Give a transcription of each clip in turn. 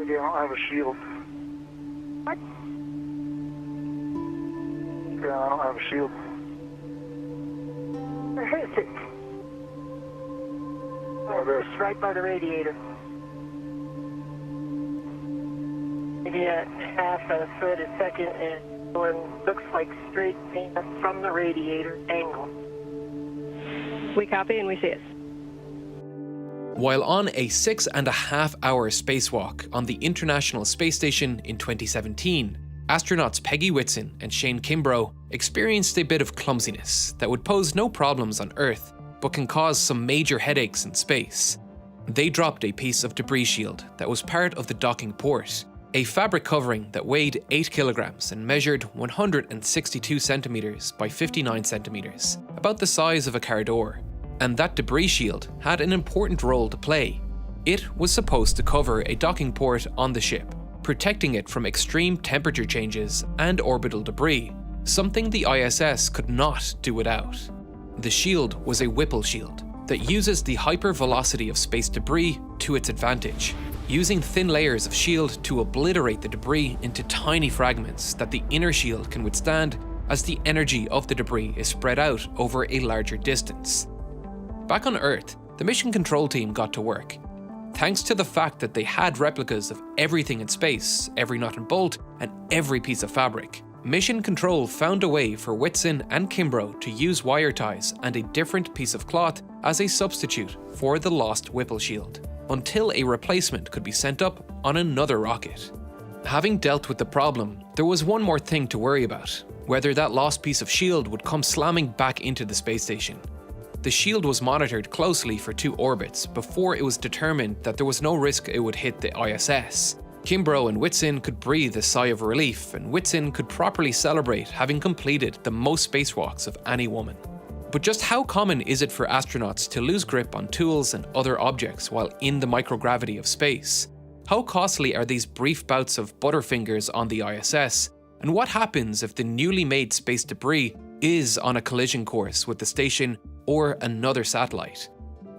Maybe I don't have a shield. What? Yeah, I don't have a shield. Where is it? Oh, this. It's right by the radiator. Maybe a half a foot a second, and one looks like straight paint from the radiator angle. We copy and we see it. While on a 6.5-hour spacewalk on the International Space Station in 2017, astronauts Peggy Whitson and Shane Kimbrough experienced a bit of clumsiness that would pose no problems on Earth, but can cause some major headaches in space. They dropped a piece of debris shield that was part of the docking port, a fabric covering that weighed 8 kilograms and measured 162 centimeters by 59 centimeters, about the size of a car door. And that debris shield had an important role to play. It was supposed to cover a docking port on the ship, protecting it from extreme temperature changes and orbital debris, something the ISS could not do without. The shield was a Whipple shield that uses the hypervelocity of space debris to its advantage, using thin layers of shield to obliterate the debris into tiny fragments that the inner shield can withstand as the energy of the debris is spread out over a larger distance. Back on Earth, the mission control team got to work. Thanks to the fact that they had replicas of everything in space, every nut and bolt, and every piece of fabric, mission control found a way for Whitson and Kimbrough to use wire ties and a different piece of cloth as a substitute for the lost Whipple shield, until a replacement could be sent up on another rocket. Having dealt with the problem, there was one more thing to worry about: whether that lost piece of shield would come slamming back into the space station. The shield was monitored closely for 2 orbits before it was determined that there was no risk it would hit the ISS. Kimbrough and Whitson could breathe a sigh of relief, and Whitson could properly celebrate having completed the most spacewalks of any woman. But just how common is it for astronauts to lose grip on tools and other objects while in the microgravity of space? How costly are these brief bouts of butterfingers on the ISS? And what happens if the newly made space debris is on a collision course with the station or another satellite?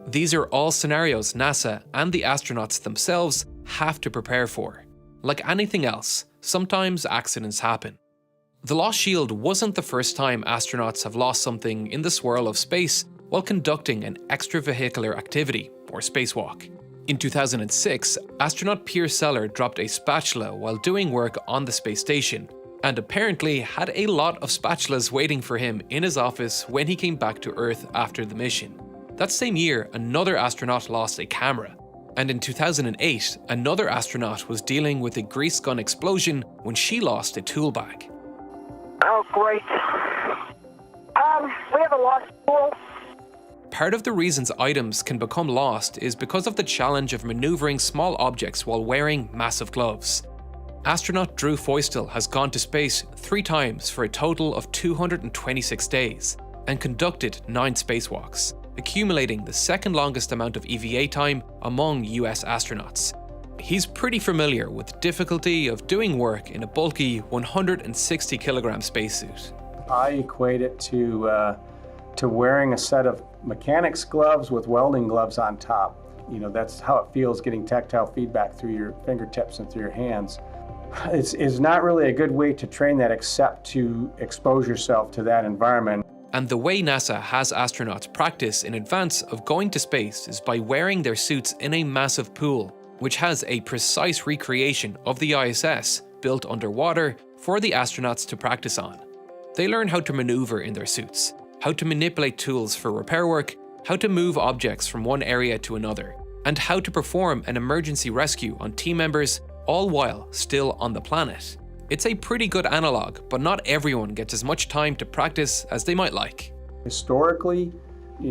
These are all scenarios NASA and the astronauts themselves have to prepare for. Like anything else, sometimes accidents happen. The lost shield wasn't the first time astronauts have lost something in the swirl of space while conducting an extravehicular activity, or spacewalk. In 2006, astronaut Piers Seller dropped a spatula while doing work on the space station, and apparently had a lot of spatulas waiting for him in his office when he came back to Earth after the mission. That same year, another astronaut lost a camera. And in 2008, another astronaut was dealing with a grease gun explosion when she lost a tool bag. Oh, great. We have a lost tool. Part of the reasons items can become lost is because of the challenge of maneuvering small objects while wearing massive gloves. Astronaut Drew Feustel has gone to space 3 times for a total of 226 days and conducted 9 spacewalks, accumulating the second longest amount of EVA time among US astronauts. He's pretty familiar with the difficulty of doing work in a bulky 160 kilogram spacesuit. I equate it to wearing a set of mechanics gloves with welding gloves on top. You know, that's how it feels, getting tactile feedback through your fingertips and through your hands. It's not really a good way to train that except to expose yourself to that environment. And the way NASA has astronauts practice in advance of going to space is by wearing their suits in a massive pool, which has a precise recreation of the ISS built underwater for the astronauts to practice on. They learn how to maneuver in their suits, how to manipulate tools for repair work, how to move objects from one area to another, and how to perform an emergency rescue on team members, all while still on the planet. It's a pretty good analog, but not everyone gets as much time to practice as they might like. Historically,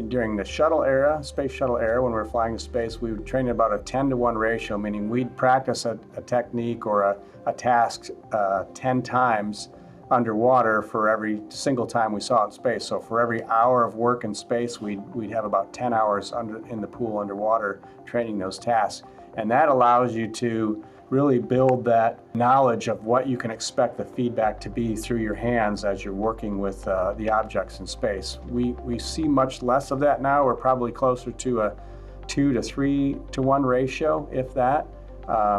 during the shuttle era, space shuttle era, when we were flying to space, we would train at about a 10-to-1 ratio, meaning we'd practice a technique or a task 10 times underwater for every single time we saw it in space. So for every hour of work in space, we'd have about 10 hours in the pool underwater training those tasks. And that allows you to really build that knowledge of what you can expect the feedback to be through your hands as you're working with the objects in space. We see much less of that now. We're probably closer to a 2 to 3 to 1 ratio, if that.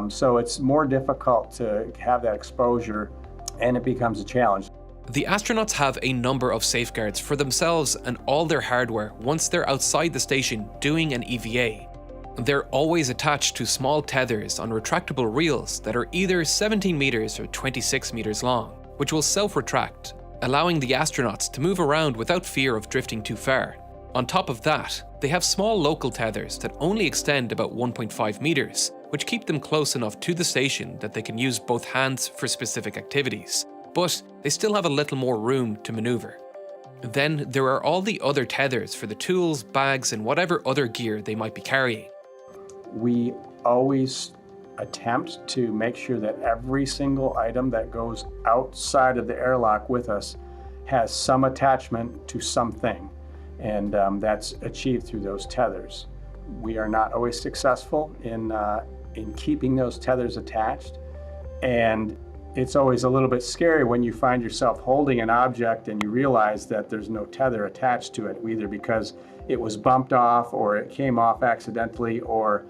So it's more difficult to have that exposure, and it becomes a challenge. The astronauts have a number of safeguards for themselves and all their hardware once they're outside the station doing an EVA. They're always attached to small tethers on retractable reels that are either 17 meters or 26 meters long, which will self-retract, allowing the astronauts to move around without fear of drifting too far. On top of that, they have small local tethers that only extend about 1.5 meters, which keep them close enough to the station that they can use both hands for specific activities, but they still have a little more room to maneuver. Then there are all the other tethers for the tools, bags, and whatever other gear they might be carrying. We always attempt to make sure that every single item that goes outside of the airlock with us has some attachment to something, and that's achieved through those tethers. We are not always successful in keeping those tethers attached, and it's always a little bit scary when you find yourself holding an object and you realize that there's no tether attached to it, either because it was bumped off or it came off accidentally, or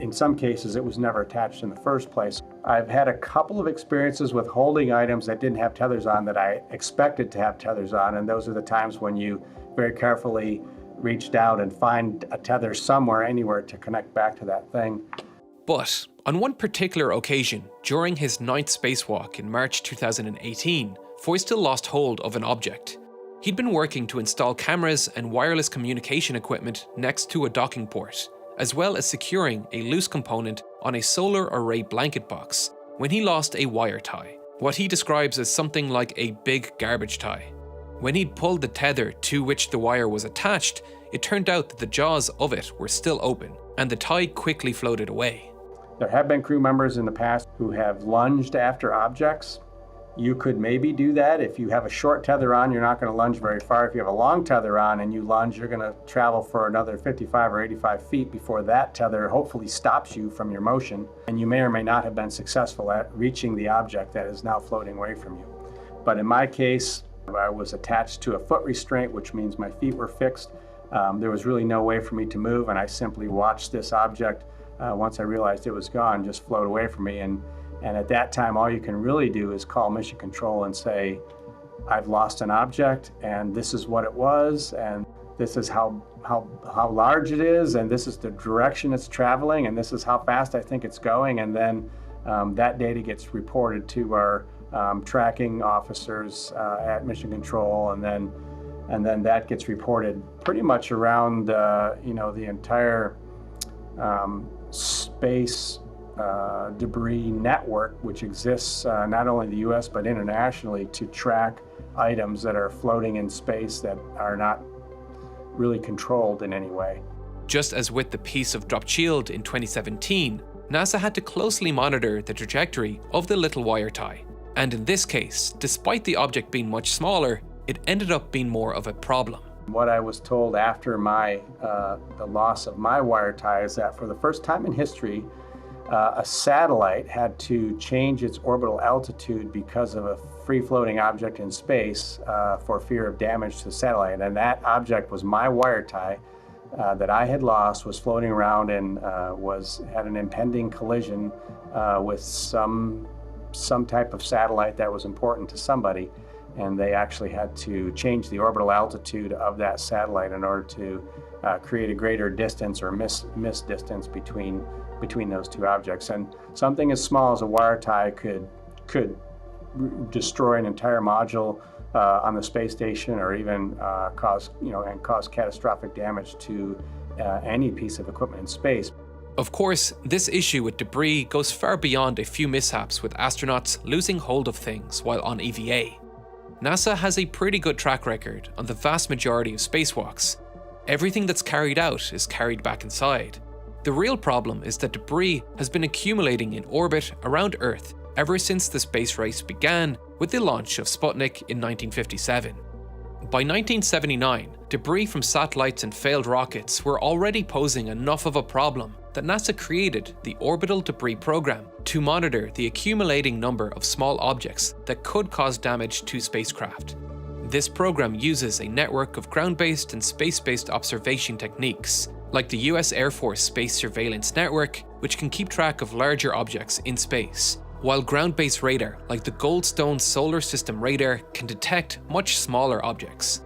in some cases it was never attached in the first place. I've had a couple of experiences with holding items that didn't have tethers on that I expected to have tethers on, and those are the times when you very carefully reach down and find a tether somewhere, anywhere to connect back to that thing. But on one particular occasion, during his 9th spacewalk in March 2018, Feustel lost hold of an object. He'd been working to install cameras and wireless communication equipment next to a docking port, as well as securing a loose component on a solar array blanket box, when he lost a wire tie, what he describes as something like a big garbage tie. When he'd pulled the tether to which the wire was attached, it turned out that the jaws of it were still open, and the tie quickly floated away. There have been crew members in the past who have lunged after objects. You could maybe do that. If you have a short tether on, you're not going to lunge very far. If you have a long tether on and you lunge, you're going to travel for another 55 or 85 feet before that tether hopefully stops you from your motion, and you may or may not have been successful at reaching the object that is now floating away from you. But in my case, I was attached to a foot restraint, which means my feet were fixed. There was really no way for me to move, and I simply watched this object, once I realized it was gone, just float away from me. And at that time, all you can really do is call Mission Control and say, I've lost an object, and this is what it was, and this is how large it is, and this is the direction it's traveling, and this is how fast I think it's going. And then that data gets reported to our tracking officers at Mission Control, and then that gets reported pretty much around the entire space debris network, which exists not only in the US but internationally, to track items that are floating in space that are not really controlled in any way. Just as with the piece of dropped shield in 2017, NASA had to closely monitor the trajectory of the little wire tie. And in this case, despite the object being much smaller, it ended up being more of a problem. What I was told after the loss of my wire tie is that for the first time in history, a satellite had to change its orbital altitude because of a free-floating object in space for fear of damage to the satellite. And that object was my wire tie that I had lost, was floating around, and had an impending collision with some type of satellite that was important to somebody. And they actually had to change the orbital altitude of that satellite in order to create a greater distance or miss distance between those two objects. And something as small as a wire tie could destroy an entire module on the space station, or even cause catastrophic damage to any piece of equipment in space. Of course, this issue with debris goes far beyond a few mishaps with astronauts losing hold of things while on EVA. NASA has a pretty good track record on the vast majority of spacewalks. Everything that's carried out is carried back inside. The real problem is that debris has been accumulating in orbit around Earth ever since the space race began with the launch of Sputnik in 1957. By 1979, debris from satellites and failed rockets were already posing enough of a problem that NASA created the Orbital Debris Program to monitor the accumulating number of small objects that could cause damage to spacecraft. This program uses a network of ground-based and space-based observation techniques like the US Air Force Space Surveillance Network, which can keep track of larger objects in space, while ground-based radar, like the Goldstone Solar System radar, can detect much smaller objects.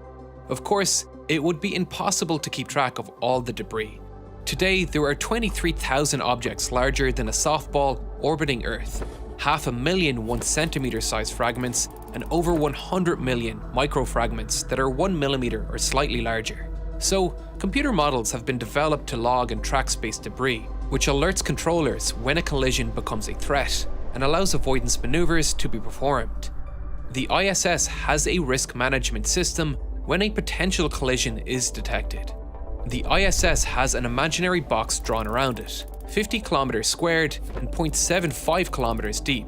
Of course, it would be impossible to keep track of all the debris. Today, there are 23,000 objects larger than a softball orbiting Earth, 500,000 1 cm sized fragments, and over 100 million microfragments that are 1 mm or slightly larger. So, computer models have been developed to log and track space debris, which alerts controllers when a collision becomes a threat and allows avoidance maneuvers to be performed. The ISS has a risk management system when a potential collision is detected. The ISS has an imaginary box drawn around it, 50 kilometers squared and 0.75 kilometers deep.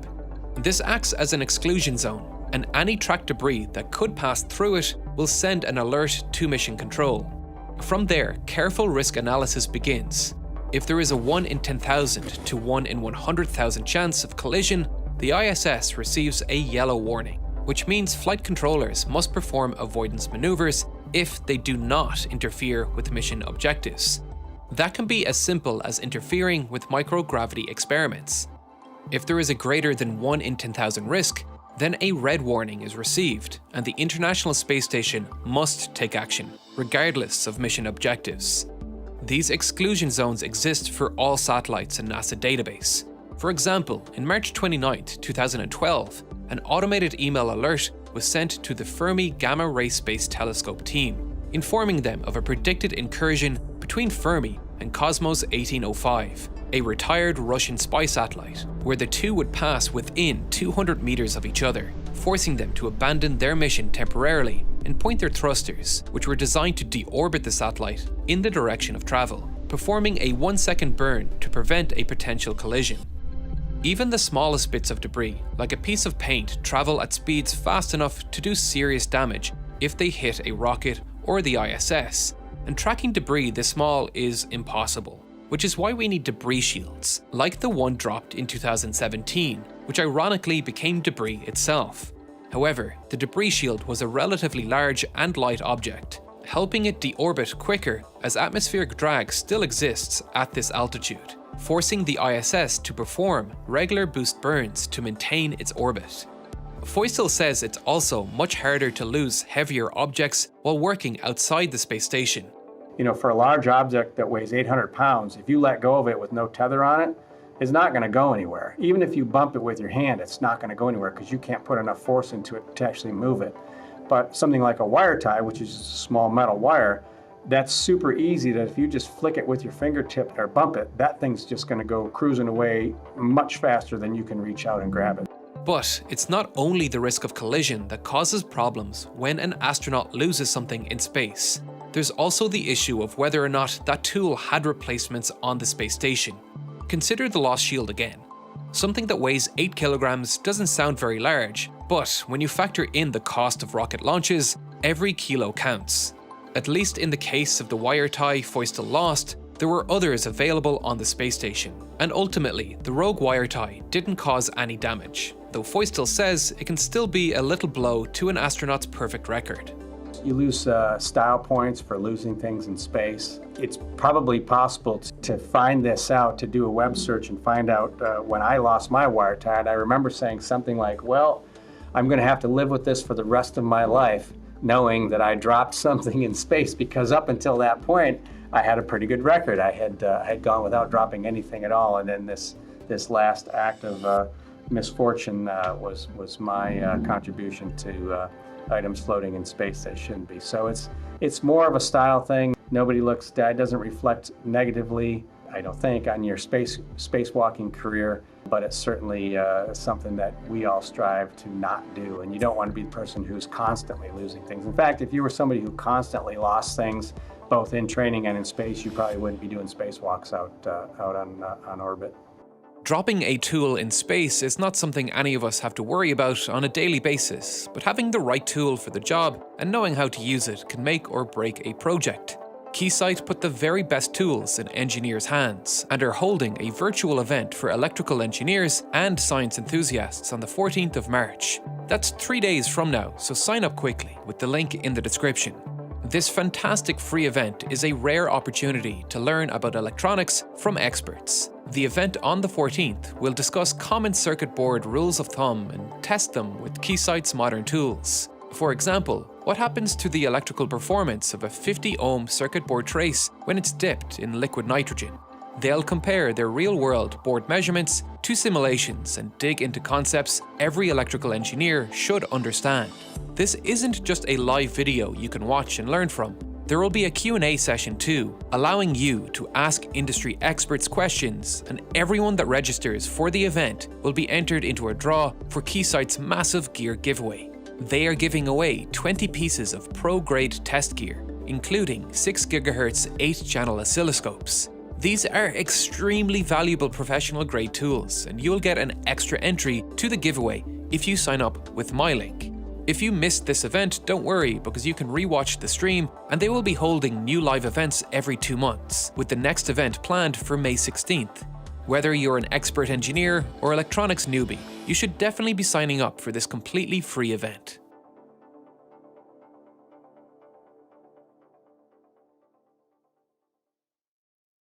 This acts as an exclusion zone, and any tracked debris that could pass through it will send an alert to mission control. From there, careful risk analysis begins. If there is a 1 in 10,000 to 1 in 100,000 chance of collision, the ISS receives a yellow warning, which means flight controllers must perform avoidance maneuvers if they do not interfere with mission objectives. That can be as simple as interfering with microgravity experiments. If there is a greater than 1 in 10,000 risk, then a red warning is received, and the International Space Station must take action, regardless of mission objectives. These exclusion zones exist for all satellites in NASA database. For example, in March 29, 2012, an automated email alert was sent to the Fermi Gamma Ray Space Telescope team, informing them of a predicted incursion between Fermi and Cosmos 1805, a retired Russian spy satellite, where the two would pass within 200 meters of each other, forcing them to abandon their mission temporarily and point their thrusters, which were designed to deorbit the satellite, in the direction of travel, performing a 1-second burn to prevent a potential collision. Even the smallest bits of debris, like a piece of paint, travel at speeds fast enough to do serious damage if they hit a rocket or the ISS, and tracking debris this small is impossible, which is why we need debris shields, like the one dropped in 2017, which ironically became debris itself. However, the debris shield was a relatively large and light object, helping it deorbit quicker as atmospheric drag still exists at this altitude, forcing the ISS to perform regular boost burns to maintain its orbit. Feustel says it's also much harder to lose heavier objects while working outside the space station. You know, for a large object that weighs 800 pounds, if you let go of it with no tether on it, it's not going to go anywhere. Even if you bump it with your hand, it's not going to go anywhere because you can't put enough force into it to actually move it. But something like a wire tie, which is a small metal wire, that's super easy that if you just flick it with your fingertip or bump it, that thing's just going to go cruising away much faster than you can reach out and grab it. But it's not only the risk of collision that causes problems when an astronaut loses something in space. There's also the issue of whether or not that tool had replacements on the space station. Consider the lost shield again. Something that weighs 8 kilograms doesn't sound very large, but when you factor in the cost of rocket launches, every kilo counts. At least in the case of the wire tie Feustel lost, there were others available on the space station, and ultimately the rogue wire tie didn't cause any damage, though Feustel says it can still be a little blow to an astronaut's perfect record. You lose style points for losing things in space. It's probably possible to find this out, to do a web search and find out when I lost my wire tie. And I remember saying something like, well, I'm going to have to live with this for the rest of my life, knowing that I dropped something in space, because up until that point, I had a pretty good record. I had gone without dropping anything at all, and then this last act of misfortune was my contribution to items floating in space that shouldn't be. So it's more of a style thing. That doesn't reflect negatively, I don't think, on your spacewalking career, but it's certainly something that we all strive to not do. And you don't want to be the person who's constantly losing things. In fact, if you were somebody who constantly lost things, both in training and in space, you probably wouldn't be doing spacewalks out on orbit. Dropping a tool in space is not something any of us have to worry about on a daily basis, but having the right tool for the job and knowing how to use it can make or break a project. Keysight put the very best tools in engineers' hands and are holding a virtual event for electrical engineers and science enthusiasts on the 14th of March. That's 3 days from now, so sign up quickly with the link in the description. This fantastic free event is a rare opportunity to learn about electronics from experts. The event on the 14th will discuss common circuit board rules of thumb and test them with Keysight's modern tools. For example, what happens to the electrical performance of a 50 ohm circuit board trace when it's dipped in liquid nitrogen? They'll compare their real-world board measurements to simulations and dig into concepts every electrical engineer should understand. This isn't just a live video you can watch and learn from. There will be a Q&A session too, allowing you to ask industry experts questions, and everyone that registers for the event will be entered into a draw for Keysight's massive gear giveaway. They are giving away 20 pieces of pro-grade test gear, including 6 GHz 8-channel oscilloscopes. These are extremely valuable professional grade tools, and you'll get an extra entry to the giveaway if you sign up with my link. If you missed this event, don't worry, because you can rewatch the stream, and they will be holding new live events every 2 months, with the next event planned for May 16th. Whether you're an expert engineer or electronics newbie, you should definitely be signing up for this completely free event.